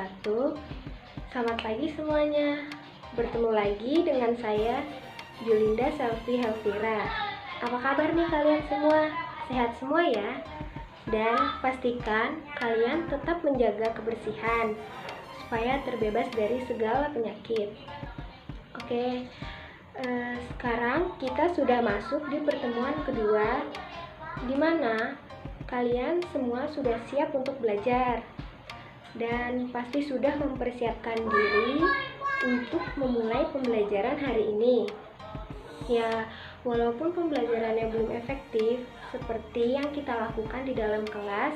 wabarakatuh. Selamat pagi semuanya. Bertemu lagi dengan saya, Julinda Selvi Helvira. Apa kabar nih kalian semua? Sehat semua ya? Dan pastikan kalian tetap menjaga kebersihan supaya terbebas dari segala penyakit. Oke, sekarang kita sudah masuk di pertemuan kedua, di mana kalian semua sudah siap untuk belajar dan pasti sudah mempersiapkan diri untuk memulai pembelajaran hari ini. Ya, walaupun pembelajarannya belum efektif seperti yang kita lakukan di dalam kelas,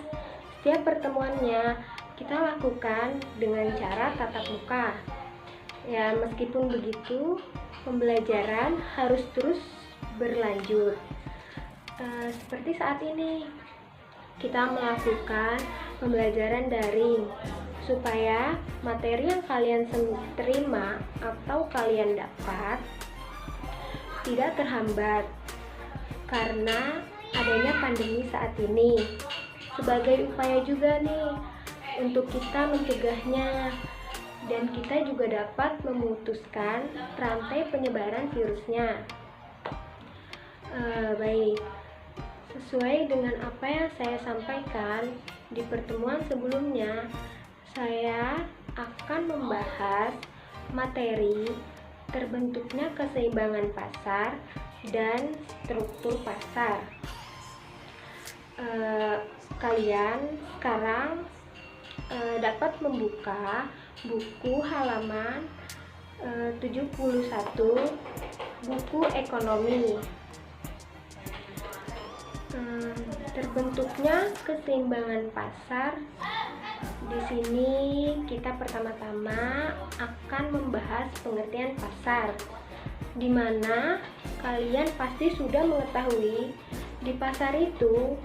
setiap pertemuannya kita lakukan dengan cara tatap muka. Ya, meskipun begitu, pembelajaran harus terus berlanjut. Seperti saat ini, kita melakukan pembelajaran daring supaya materi yang kalian terima atau kalian dapat tidak terhambat karena adanya pandemi saat ini. Sebagai upaya juga nih untuk kita mencegahnya, dan kita juga dapat memutuskan rantai penyebaran virusnya. Baik, sesuai dengan apa yang saya sampaikan di pertemuan sebelumnya, saya akan membahas materi terbentuknya keseimbangan pasar dan struktur pasar. Kalian sekarang dapat membuka buku halaman 71, buku ekonomi. Terbentuknya keseimbangan pasar. Di sini kita pertama-tama akan membahas pengertian pasar, di mana kalian pasti sudah mengetahui di pasar itu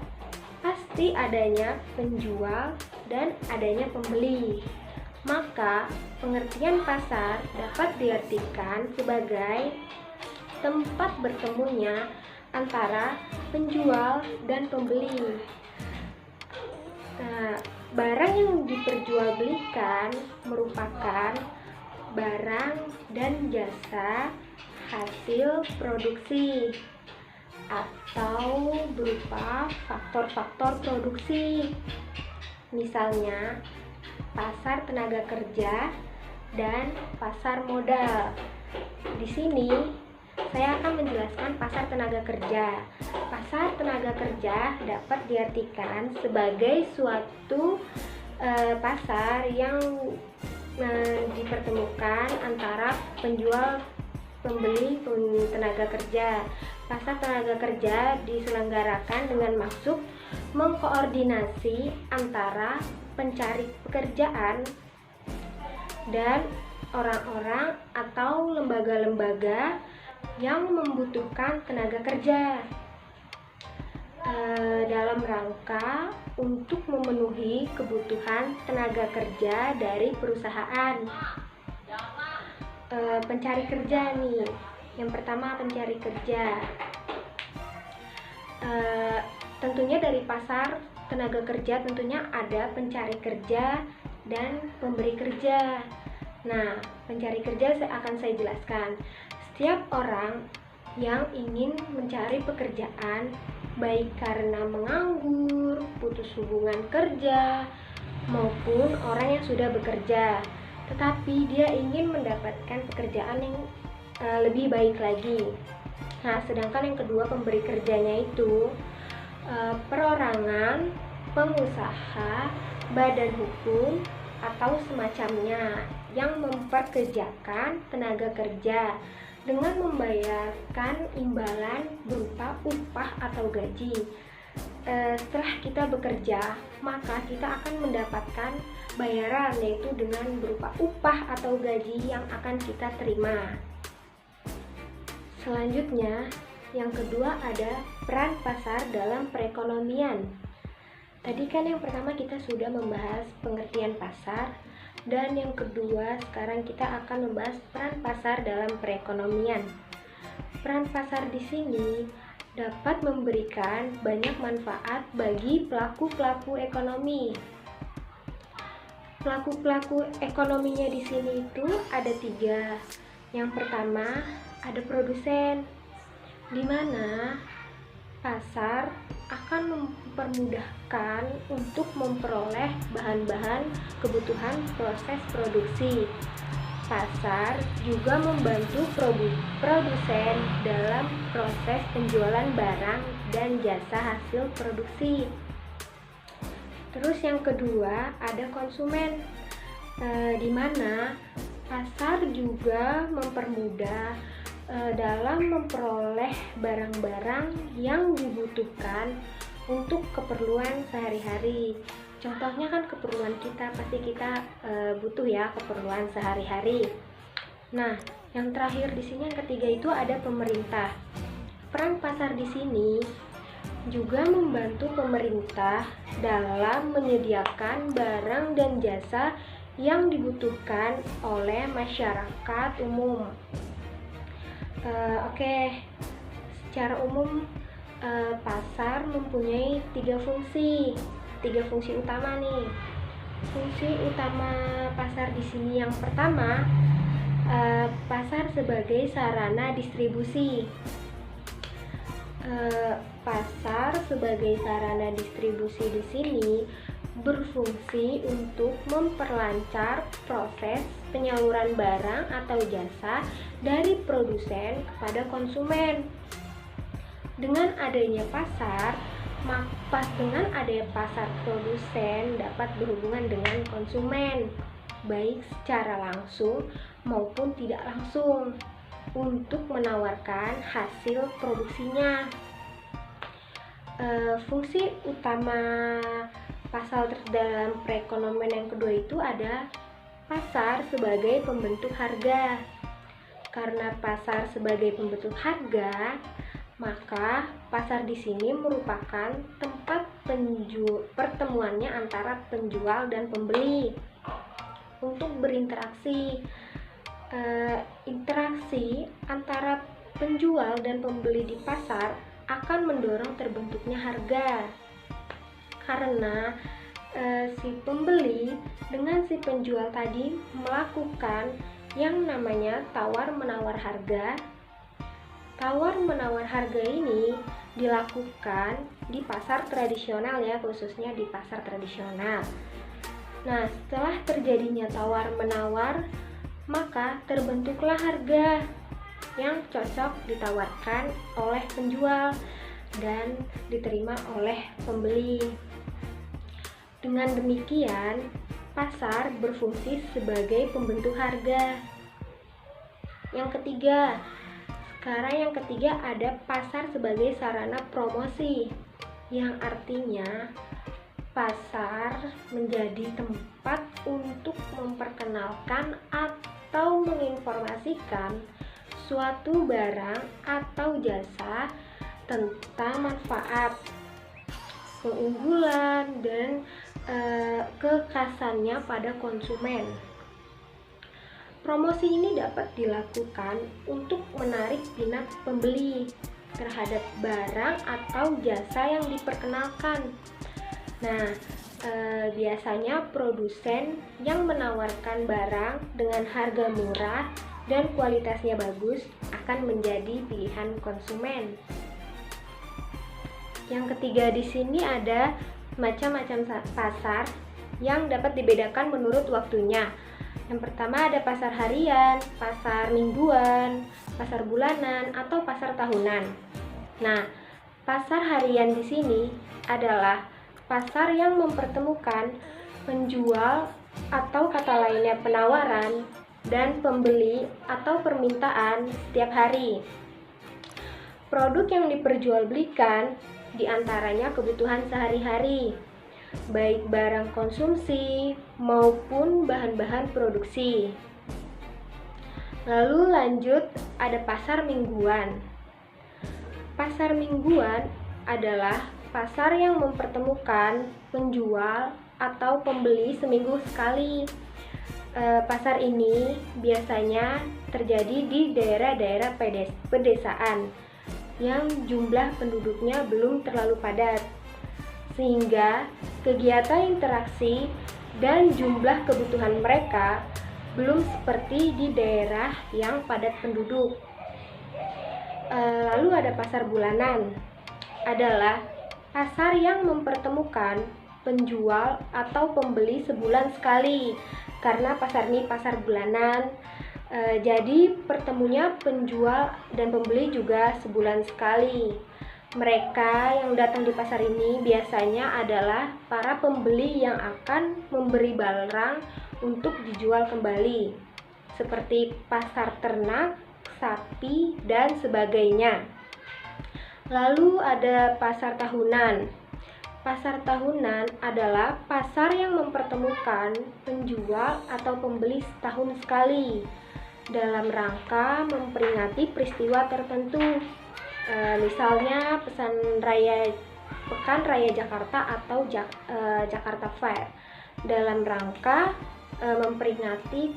pasti adanya penjual dan adanya pembeli. Maka pengertian pasar dapat diartikan sebagai tempat bertemunya antara penjual dan pembeli. Nah, barang yang diperjualbelikan merupakan barang dan jasa hasil produksi atau berupa faktor-faktor produksi. Misalnya, pasar tenaga kerja dan pasar modal. Di sini saya akan menjelaskan pasar tenaga kerja. Pasar tenaga kerja dapat diartikan sebagai suatu pasar yang dipertemukan antara penjual pembeli tenaga kerja. Pasar tenaga kerja diselenggarakan dengan maksud mengkoordinasi antara pencari pekerjaan dan orang-orang atau lembaga-lembaga yang membutuhkan tenaga kerja dalam rangka untuk memenuhi kebutuhan tenaga kerja dari perusahaan. Pencari kerja nih, yang pertama pencari kerja. Tentunya dari pasar tenaga kerja tentunya ada pencari kerja dan pemberi kerja. Nah, pencari kerja akan saya jelaskan. Setiap orang yang ingin mencari pekerjaan, baik karena menganggur, putus hubungan kerja, maupun orang yang sudah bekerja, tetapi dia ingin mendapatkan pekerjaan yang lebih baik lagi. Nah, sedangkan yang kedua pemberi kerjanya itu perorangan, pengusaha, badan hukum, atau semacamnya yang memperkerjakan tenaga kerja dengan membayarkan imbalan berupa upah atau gaji. Setelah kita bekerja, maka kita akan mendapatkan bayaran, yaitu dengan berupa upah atau gaji yang akan kita terima. Selanjutnya, yang kedua ada peran pasar dalam perekonomian. Tadi kan yang pertama kita sudah membahas pengertian pasar, dan yang kedua sekarang kita akan membahas peran pasar dalam perekonomian. Peran pasar di sini dapat memberikan banyak manfaat bagi pelaku-pelaku ekonomi. Pelaku-pelaku ekonominya di sini itu ada 3. Yang pertama ada produsen, di mana pasar akan mempermudahkan untuk memperoleh bahan-bahan kebutuhan proses produksi. Pasar juga membantu produsen dalam proses penjualan barang dan jasa hasil produksi. Terus yang kedua ada konsumen, di mana pasar juga mempermudah dalam memperoleh barang-barang yang dibutuhkan untuk keperluan sehari-hari. Contohnya kan keperluan kita, pasti kita butuh ya keperluan sehari-hari. Nah, yang terakhir di sini yang ketiga itu ada pemerintah. Peran pasar di sini juga membantu pemerintah dalam menyediakan barang dan jasa yang dibutuhkan oleh masyarakat umum. Secara umum pasar mempunyai 3 fungsi utama nih. Fungsi utama pasar di sini yang pertama, pasar sebagai sarana distribusi. Pasar sebagai sarana distribusi di sini berfungsi untuk memperlancar proses penyaluran barang atau jasa dari produsen kepada konsumen. Dengan adanya pasar, dengan adanya pasar, produsen dapat berhubungan dengan konsumen, baik secara langsung maupun tidak langsung, untuk menawarkan hasil produksinya. Fungsi utama pasar dalam perekonomian yang kedua itu ada pasar sebagai pembentuk harga. Karena pasar sebagai pembentuk harga, maka pasar di sini merupakan tempat pertemuannya antara penjual dan pembeli untuk berinteraksi. Interaksi antara penjual dan pembeli di pasar akan mendorong terbentuknya harga, karena si pembeli dengan si penjual tadi melakukan yang namanya tawar-menawar harga. Tawar-menawar harga ini dilakukan di pasar tradisional ya, khususnya di pasar tradisional. Nah, setelah terjadinya tawar-menawar, maka terbentuklah harga yang cocok ditawarkan oleh penjual dan diterima oleh pembeli. Dengan demikian, pasar berfungsi sebagai pembentuk harga. Yang ketiga ada pasar sebagai sarana promosi, yang artinya pasar menjadi tempat untuk memperkenalkan atau menginformasikan suatu barang atau jasa tentang manfaat, keunggulan, dan kekhasannya pada konsumen. Promosi ini dapat dilakukan untuk menarik minat pembeli terhadap barang atau jasa yang diperkenalkan. Nah, biasanya produsen yang menawarkan barang dengan harga murah dan kualitasnya bagus akan menjadi pilihan konsumen. Yang ketiga di sini ada macam-macam pasar yang dapat dibedakan menurut waktunya. Yang pertama ada pasar harian, pasar mingguan, pasar bulanan, atau pasar tahunan. Nah, pasar harian di sini adalah pasar yang mempertemukan penjual atau kata lainnya penawaran dan pembeli atau permintaan setiap hari. Produk yang diperjualbelikan diantaranya kebutuhan sehari-hari, baik barang konsumsi maupun bahan-bahan produksi. Lalu lanjut ada pasar mingguan. Pasar mingguan adalah pasar yang mempertemukan penjual atau pembeli seminggu sekali. Pasar ini biasanya terjadi di daerah-daerah pedesaan yang jumlah penduduknya belum terlalu padat, sehingga kegiatan interaksi dan jumlah kebutuhan mereka belum seperti di daerah yang padat penduduk. Lalu ada pasar bulanan, adalah pasar yang mempertemukan penjual atau pembeli sebulan sekali. Karena pasar ini pasar bulanan, jadi pertemunya penjual dan pembeli juga sebulan sekali. Mereka yang datang di pasar ini biasanya adalah para pembeli yang akan memberi barang untuk dijual kembali, seperti pasar ternak, sapi, dan sebagainya. Lalu ada pasar tahunan. Pasar tahunan adalah pasar yang mempertemukan penjual atau pembeli setahun sekali dalam rangka memperingati peristiwa tertentu. Misalnya Pekan Raya Jakarta atau Jakarta Fair, dalam rangka memperingati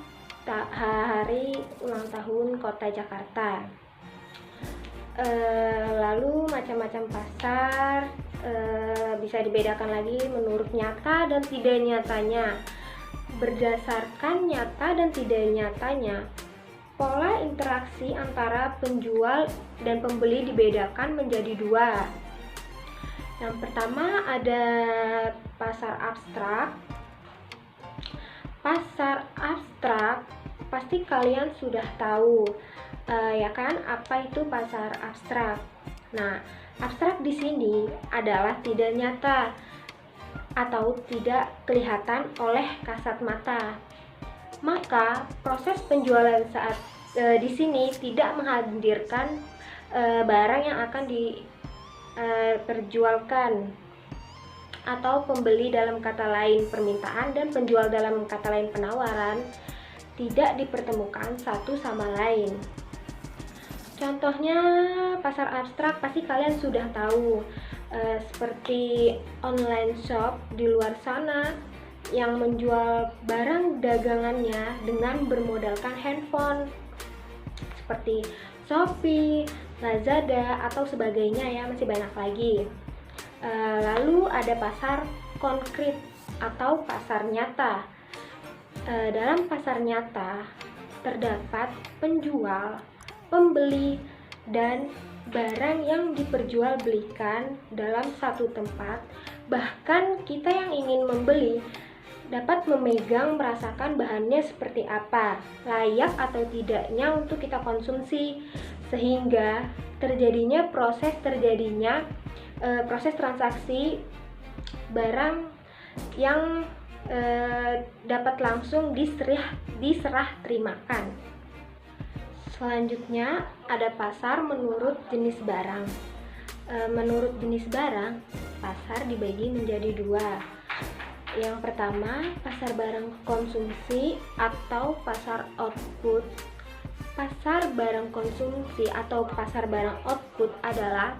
hari ulang tahun Kota Jakarta. Lalu macam-macam pasar bisa dibedakan lagi menurut nyata dan tidak nyatanya. Berdasarkan nyata dan tidak nyatanya, pola interaksi antara penjual dan pembeli dibedakan menjadi dua. Yang pertama ada pasar abstrak. Pasar abstrak pasti kalian sudah tahu, ya kan, apa itu pasar abstrak. Nah, abstrak di sini adalah tidak nyata atau tidak kelihatan oleh kasat mata. Maka proses penjualan saat di sini tidak menghadirkan barang yang akan diperjualkan, atau pembeli dalam kata lain permintaan dan penjual dalam kata lain penawaran tidak dipertemukan satu sama lain. Contohnya pasar abstrak pasti kalian sudah tahu, seperti online shop di luar sana yang menjual barang dagangannya dengan bermodalkan handphone, seperti Shopee, Lazada, atau sebagainya ya, masih banyak lagi. Lalu ada pasar konkret atau pasar nyata. Dalam pasar nyata terdapat penjual, pembeli, dan barang yang diperjualbelikan dalam satu tempat. Bahkan kita yang ingin membeli dapat memegang, merasakan bahannya seperti apa, layak atau tidaknya untuk kita konsumsi, sehingga proses transaksi barang yang dapat langsung diserah terimakan. Selanjutnya ada pasar menurut jenis barang. Menurut jenis barang, pasar dibagi menjadi dua. Yang pertama, pasar barang konsumsi atau pasar output. Pasar barang konsumsi atau pasar barang output adalah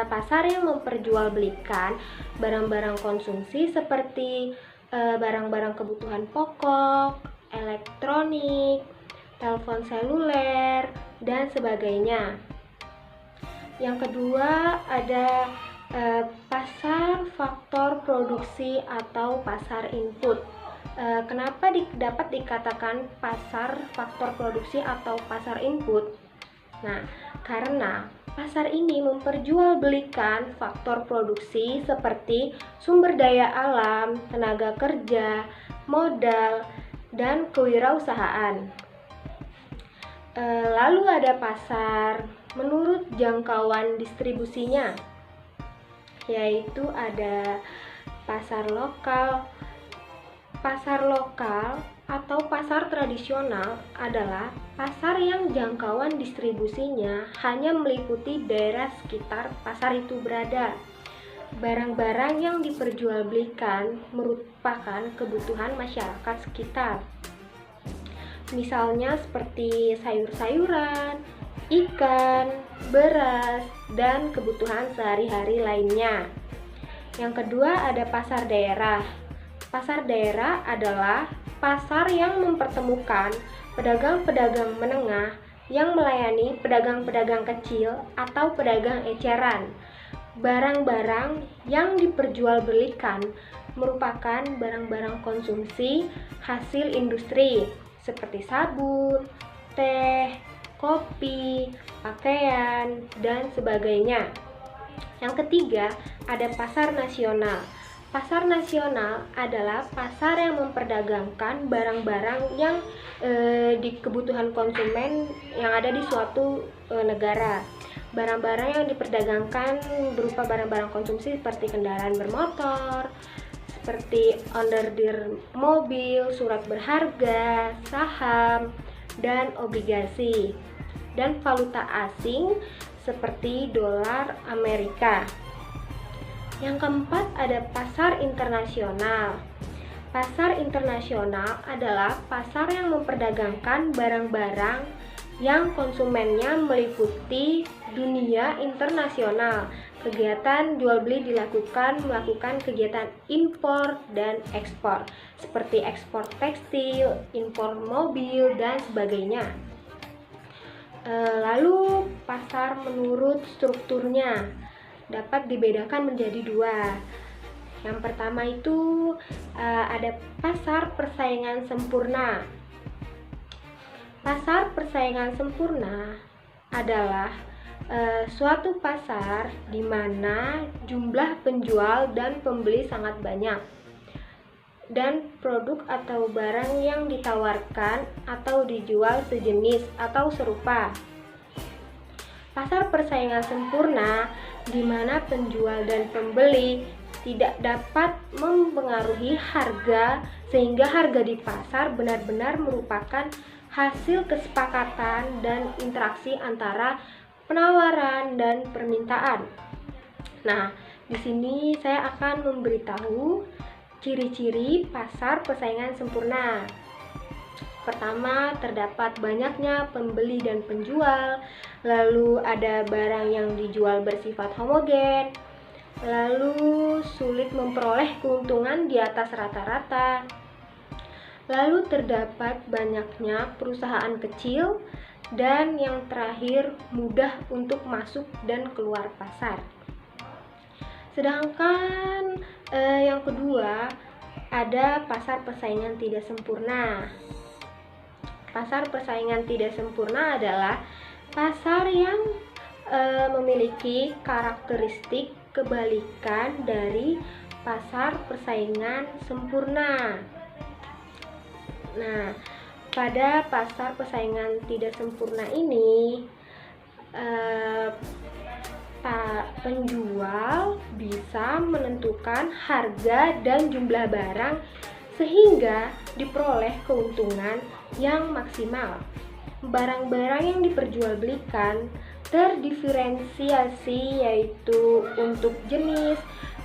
pasar yang memperjualbelikan barang-barang konsumsi seperti barang-barang kebutuhan pokok, elektronik, telepon seluler, dan sebagainya. Yang kedua ada pasar faktor produksi atau pasar input. Kenapa dapat dikatakan pasar faktor produksi atau pasar input? Nah, karena pasar ini memperjualbelikan faktor produksi seperti sumber daya alam, tenaga kerja, modal, dan kewirausahaan. Lalu ada pasar menurut jangkauan distribusinya, yaitu ada pasar lokal. Pasar lokal atau pasar tradisional adalah pasar yang jangkauan distribusinya hanya meliputi daerah sekitar pasar itu berada. Barang-barang yang diperjualbelikan merupakan kebutuhan masyarakat sekitar. Misalnya seperti sayur-sayuran, ikan, beras, dan kebutuhan sehari-hari lainnya. Yang kedua ada pasar daerah. Pasar daerah adalah pasar yang mempertemukan pedagang-pedagang menengah yang melayani pedagang-pedagang kecil atau pedagang eceran. barang-barang yang diperjualbelikan merupakan barang-barang konsumsi hasil industri seperti sabun, teh, kopi, pakaian, dan sebagainya. Yang ketiga, ada pasar nasional. Pasar nasional adalah pasar yang memperdagangkan barang-barang yang di kebutuhan konsumen yang ada di suatu negara. Barang-barang yang diperdagangkan berupa barang-barang konsumsi seperti kendaraan bermotor, seperti onderdil mobil, surat berharga, saham, dan obligasi, dan valuta asing seperti dolar Amerika. Yang keempat, ada pasar internasional. Pasar internasional adalah pasar yang memperdagangkan barang-barang yang konsumennya meliputi dunia internasional. Kegiatan jual beli melakukan kegiatan impor dan ekspor, seperti ekspor tekstil, impor mobil, dan sebagainya. Lalu pasar menurut strukturnya dapat dibedakan menjadi dua. Yang pertama itu ada pasar persaingan sempurna. Pasar persaingan sempurna adalah suatu pasar di mana jumlah penjual dan pembeli sangat banyak, dan produk atau barang yang ditawarkan atau dijual sejenis atau serupa. Pasar persaingan sempurna di mana penjual dan pembeli tidak dapat mempengaruhi harga, sehingga harga di pasar benar-benar merupakan hasil kesepakatan dan interaksi antara penawaran dan permintaan. Nah, di sini saya akan memberitahu ciri-ciri pasar persaingan sempurna. Pertama, terdapat banyaknya pembeli dan penjual, lalu ada barang yang dijual bersifat homogen, lalu sulit memperoleh keuntungan di atas rata-rata, lalu terdapat banyaknya perusahaan kecil, dan yang terakhir mudah untuk masuk dan keluar pasar. Sedangkan yang kedua, ada pasar persaingan tidak sempurna. Pasar persaingan tidak sempurna adalah pasar yang memiliki karakteristik kebalikan dari pasar persaingan sempurna. Nah, pada pasar persaingan tidak sempurna ini, penjual bisa menentukan harga dan jumlah barang sehingga diperoleh keuntungan yang maksimal. Barang-barang yang diperjualbelikan terdiferensiasi, yaitu untuk jenis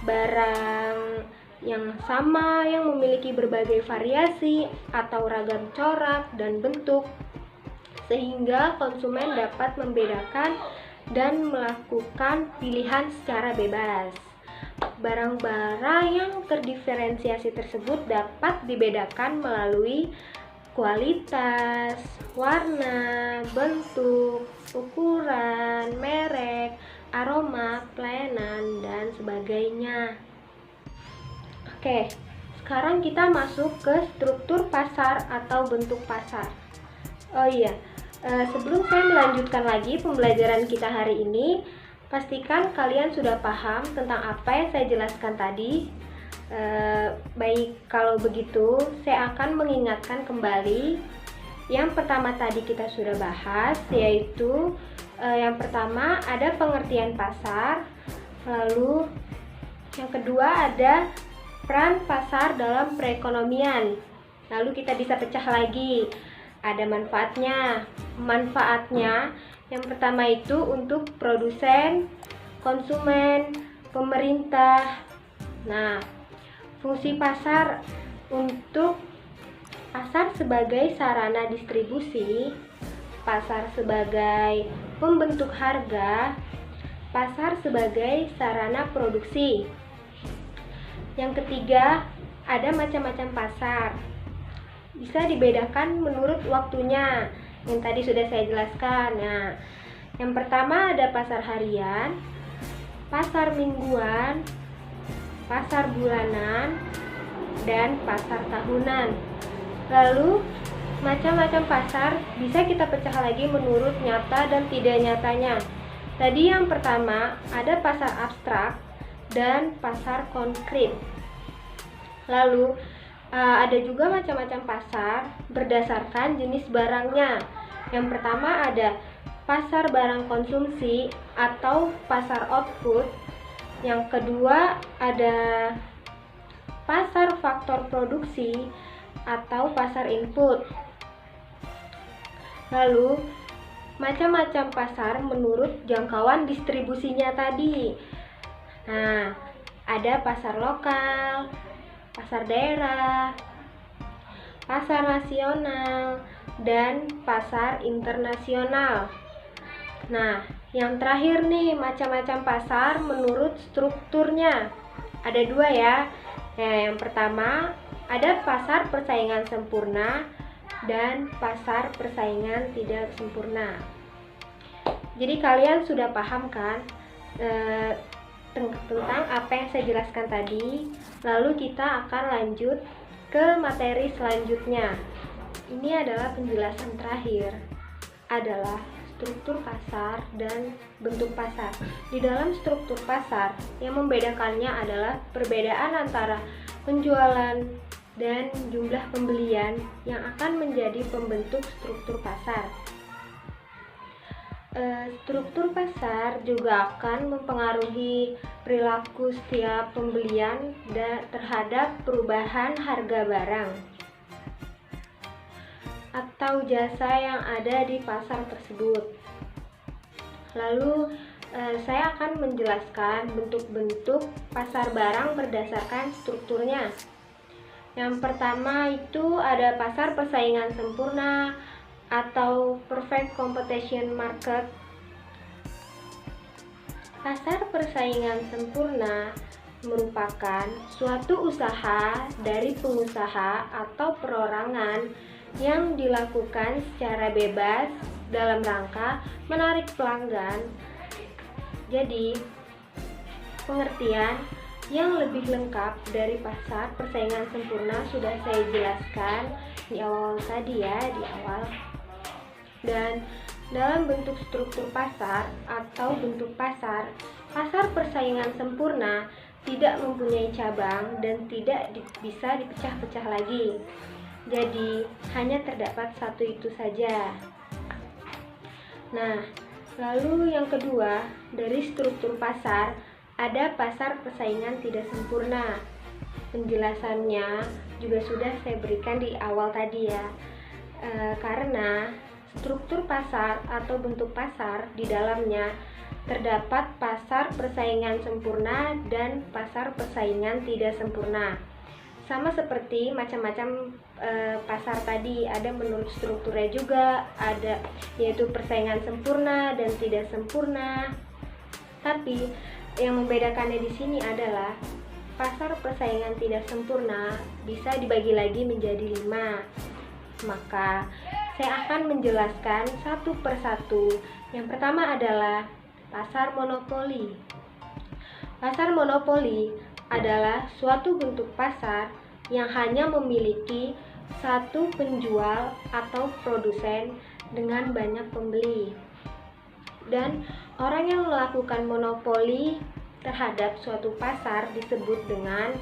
barang yang sama yang memiliki berbagai variasi atau ragam corak dan bentuk, sehingga konsumen dapat membedakan dan melakukan pilihan secara bebas. Barang-barang yang terdiferensiasi tersebut dapat dibedakan melalui kualitas, warna, bentuk, ukuran, merek, aroma, pelayanan, dan sebagainya. Oke, sekarang kita masuk ke struktur pasar atau bentuk pasar. Oh iya, sebelum saya melanjutkan lagi pembelajaran kita hari ini, pastikan kalian sudah paham tentang apa yang saya jelaskan tadi. Baik, kalau begitu saya akan mengingatkan kembali. Yang pertama tadi kita sudah bahas, yaitu yang pertama ada pengertian pasar, lalu yang kedua ada peran pasar dalam perekonomian. Lalu kita bisa pecah lagi, ada manfaatnya. Manfaatnya yang pertama itu untuk produsen, konsumen, pemerintah. Nah, fungsi pasar untuk pasar sebagai sarana distribusi, pasar sebagai pembentuk harga, pasar sebagai sarana produksi. Yang ketiga, ada macam-macam pasar. Bisa dibedakan menurut waktunya, yang tadi sudah saya jelaskan. Nah, yang pertama ada pasar harian, pasar mingguan, pasar bulanan, dan pasar tahunan. Lalu macam-macam pasar bisa kita pecah lagi menurut nyata dan tidak nyatanya. Tadi yang pertama ada pasar abstrak dan pasar konkret. Lalu ada juga macam-macam pasar berdasarkan jenis barangnya. Yang pertama ada pasar barang konsumsi atau pasar output. Yang kedua ada pasar faktor produksi atau pasar input. Lalu macam-macam pasar menurut jangkauan distribusinya tadi. Nah, ada pasar lokal, pasar daerah, pasar nasional, dan pasar internasional. Nah, yang terakhir nih, macam-macam pasar menurut strukturnya. Ada dua ya. Nah, yang pertama ada pasar persaingan sempurna dan pasar persaingan tidak sempurna. Jadi kalian sudah paham kan tentang apa yang saya jelaskan tadi. Lalu kita akan lanjut ke materi selanjutnya. Ini adalah penjelasan terakhir, adalah struktur pasar dan bentuk pasar. Di dalam struktur pasar, yang membedakannya adalah perbedaan antara penjualan dan jumlah pembelian yang akan menjadi pembentuk struktur pasar. Struktur pasar juga akan mempengaruhi perilaku setiap pembelian terhadap perubahan harga barang atau jasa yang ada di pasar tersebut. Lalu saya akan menjelaskan bentuk-bentuk pasar barang berdasarkan strukturnya. Yang pertama itu ada pasar persaingan sempurna atau perfect competition market. Pasar persaingan sempurna merupakan suatu usaha dari pengusaha atau perorangan yang dilakukan secara bebas dalam rangka menarik pelanggan. Jadi, pengertian yang lebih lengkap dari pasar persaingan sempurna sudah saya jelaskan di awal tadi ya, di awal. Dan dalam bentuk struktur pasar atau bentuk pasar, pasar persaingan sempurna tidak mempunyai cabang dan tidak bisa dipecah-pecah lagi. Jadi, hanya terdapat satu itu saja. Nah, lalu yang kedua, dari struktur pasar, ada pasar persaingan tidak sempurna. Penjelasannya juga sudah saya berikan di awal tadi ya. Karena struktur pasar atau bentuk pasar di dalamnya terdapat pasar persaingan sempurna dan pasar persaingan tidak sempurna. Sama seperti macam-macam pasar tadi, ada menurut strukturnya juga, ada yaitu persaingan sempurna dan tidak sempurna. Tapi yang membedakannya di sini adalah pasar persaingan tidak sempurna bisa dibagi lagi menjadi 5. Maka saya akan menjelaskan satu persatu. Yang pertama adalah pasar monopoli. Pasar monopoli adalah suatu bentuk pasar yang hanya memiliki satu penjual atau produsen dengan banyak pembeli. Dan orang yang melakukan monopoli terhadap suatu pasar disebut dengan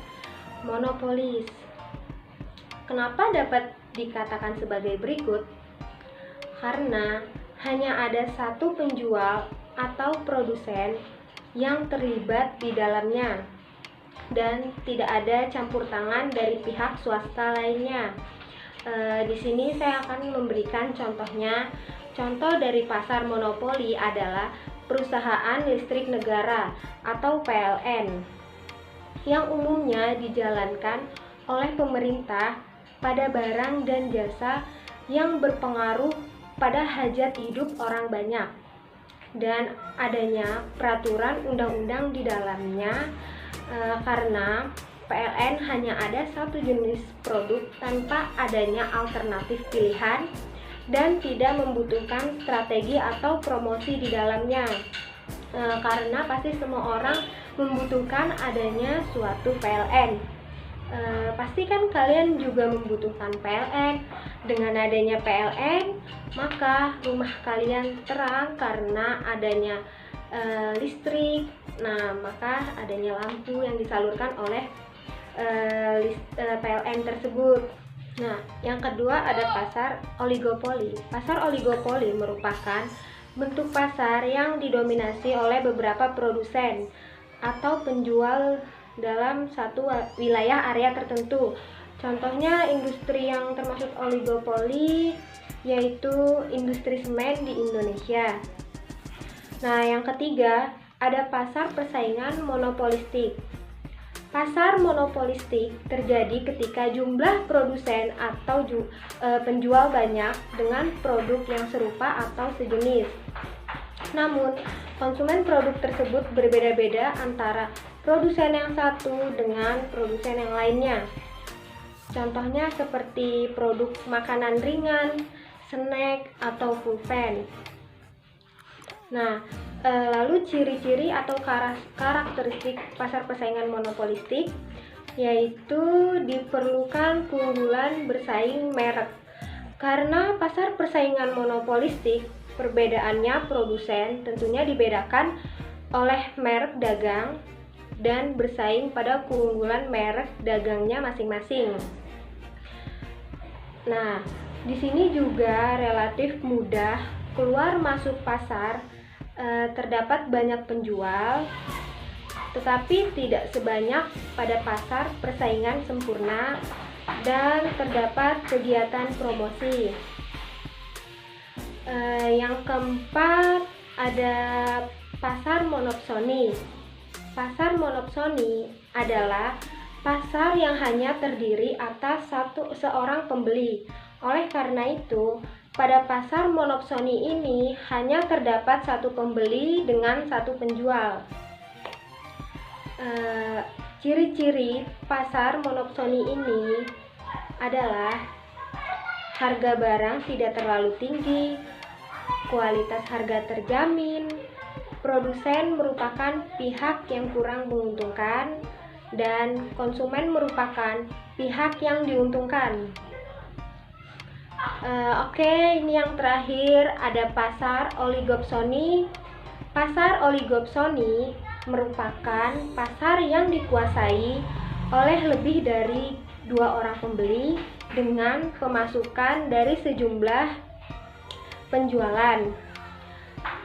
monopolis. Kenapa dapat dikatakan sebagai berikut? Karena hanya ada satu penjual atau produsen yang terlibat di dalamnya dan tidak ada campur tangan dari pihak swasta lainnya. Di sini saya akan memberikan contohnya. Contoh dari pasar monopoli adalah perusahaan listrik negara atau PLN yang umumnya dijalankan oleh pemerintah pada barang dan jasa yang berpengaruh pada hajat hidup orang banyak, dan adanya peraturan undang-undang di dalamnya. Karena PLN hanya ada satu jenis produk tanpa adanya alternatif pilihan dan tidak membutuhkan strategi atau promosi di dalamnya. karena pasti semua orang membutuhkan adanya suatu PLN. Pasti kan kalian juga membutuhkan PLN. Dengan adanya PLN, maka rumah kalian terang karena adanya listrik. Nah, maka adanya lampu yang disalurkan oleh PLN tersebut. Nah, yang kedua ada pasar oligopoli. Pasar oligopoli merupakan bentuk pasar yang didominasi oleh beberapa produsen atau penjual dalam satu wilayah area tertentu. Contohnya industri yang termasuk oligopoli yaitu industri semen di Indonesia. Nah, yang ketiga ada pasar persaingan monopolistik. Pasar monopolistik terjadi ketika jumlah produsen atau penjual banyak dengan produk yang serupa atau sejenis. Namun, konsumen produk tersebut berbeda-beda antara produsen yang satu dengan produsen yang lainnya. Contohnya seperti produk makanan ringan, snack, atau pulpen. Nah, lalu ciri-ciri atau karakteristik pasar persaingan monopolistik yaitu diperlukan keunggulan bersaing merek. Karena pasar persaingan monopolistik, perbedaannya produsen tentunya dibedakan oleh merek dagang dan bersaing pada keunggulan merek dagangnya masing-masing. Nah, di sini juga relatif mudah keluar masuk pasar. Terdapat banyak penjual, tetapi tidak sebanyak pada pasar persaingan sempurna, dan terdapat kegiatan promosi. Yang keempat ada pasar monopsoni. Pasar monopsoni adalah pasar yang hanya terdiri atas seorang pembeli. Oleh karena itu, pada pasar monopsoni ini hanya terdapat satu pembeli dengan satu penjual. Ciri-ciri pasar monopsoni ini adalah harga barang tidak terlalu tinggi, kualitas harga terjamin, produsen merupakan pihak yang kurang menguntungkan, dan konsumen merupakan pihak yang diuntungkan. Oke, ini yang terakhir ada pasar oligopsoni. Pasar oligopsoni merupakan pasar yang dikuasai oleh lebih dari 2 orang pembeli dengan pemasukan dari sejumlah penjualan.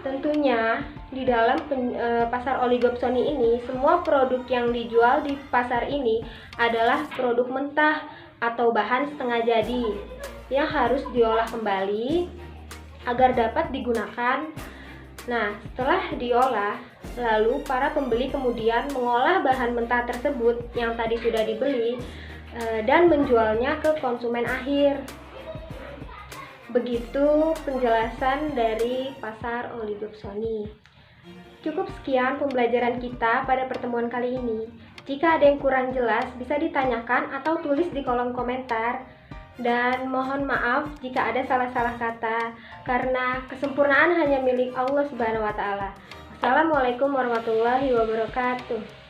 Tentunya di dalam pasar oligopsoni ini semua produk yang dijual di pasar ini adalah produk mentah atau bahan setengah jadi yang harus diolah kembali agar dapat digunakan. Nah, setelah diolah, lalu para pembeli kemudian mengolah bahan mentah tersebut yang tadi sudah dibeli dan menjualnya ke konsumen akhir. Begitu penjelasan dari pasar oligopsoni. Cukup sekian pembelajaran kita pada pertemuan kali ini. Jika ada yang kurang jelas, bisa ditanyakan atau tulis di kolom komentar. Dan mohon maaf jika ada salah-salah kata, karena kesempurnaan hanya milik Allah Subhanahu wa Ta'ala. Assalamualaikum warahmatullahi wabarakatuh.